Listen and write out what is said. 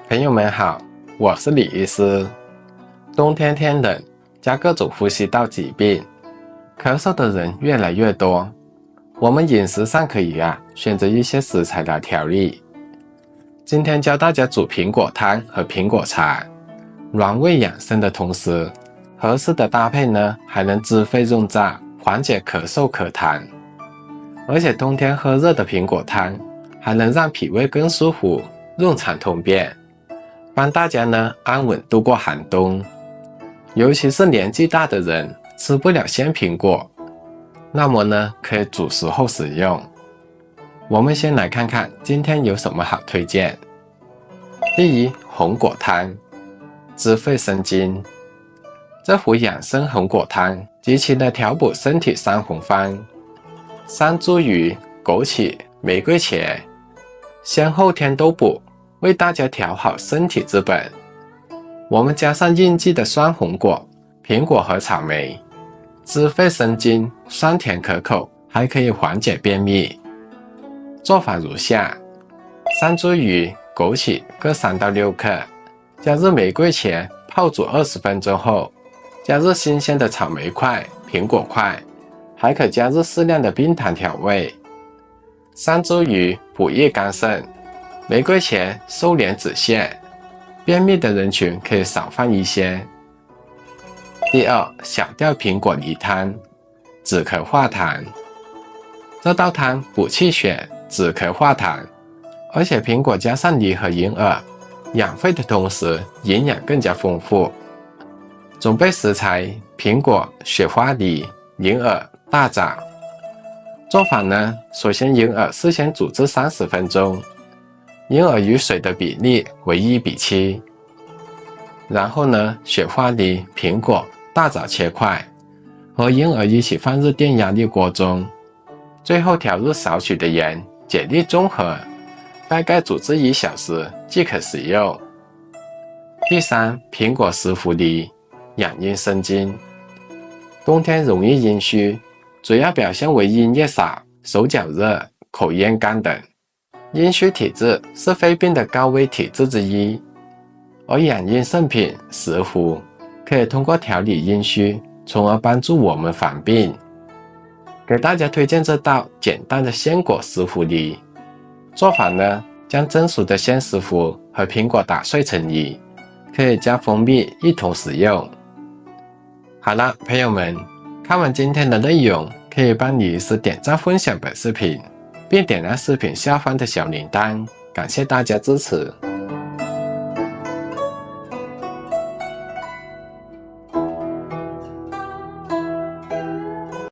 朋友们好，我是李医师。冬天天冷，加各种呼吸道疾病，咳嗽的人越来越多。我们饮食上可以选择一些食材来调理。今天教大家煮苹果汤和苹果茶，暖胃养生的同时，合适的搭配呢，还能滋肺润燥，缓解咳嗽咳痰。而且冬天喝热的苹果汤，还能让脾胃更舒服，润肠通便，帮大家呢安稳度过寒冬。尤其是年纪大的人吃不了鲜苹果，那么呢可以煮熟后食用。我们先来看看今天有什么好推荐。第一，红果汤，滋肺生津。这壶养生红果汤极其的调补身体三红方：山茱萸、枸杞、玫瑰茄，先后天都补，为大家调好身体之本。我们加上应季的酸红果、苹果和草莓，滋肺生津，酸甜可口，还可以缓解便秘。做法如下：山茱萸、枸杞各3到6克，加入玫瑰茄泡煮20分钟后，加入新鲜的草莓块、苹果块，还可加入适量的冰糖调味。山茱萸补益肝肾，玫瑰茄收敛止泻，便秘的人群可以少放一些。第二，小吊苹果梨汤，止咳化痰。这道汤补气血，止咳化痰，而且苹果加上梨和银耳，养肺的同时营养更加丰富。准备食材：苹果、雪花梨、银耳、大枣。做法呢，首先银耳事先煮至30分钟，银耳与水的比例为1:7。然后呢，雪花梨、苹果、大枣切块，和银耳一起放入电压力锅中，最后调入少许的盐，解粒中和，大概煮至1小时即可食用。第三，苹果石斛梨，养阴生津。冬天容易阴虚，主要表现为阴液少、手脚热、口咽干等。阴虚体质是肺病的高危体质之一，而养阴圣品石斛可以通过调理阴虚，从而帮助我们防病。给大家推荐这道简单的鲜果石斛梨。做法呢，将蒸熟的鲜石斛和苹果打碎成泥，可以加蜂蜜一同食用。好了，朋友们，看完今天的内容，可以帮李医师点赞分享本视频，并点亮视频下方的小铃铛，感谢大家支持。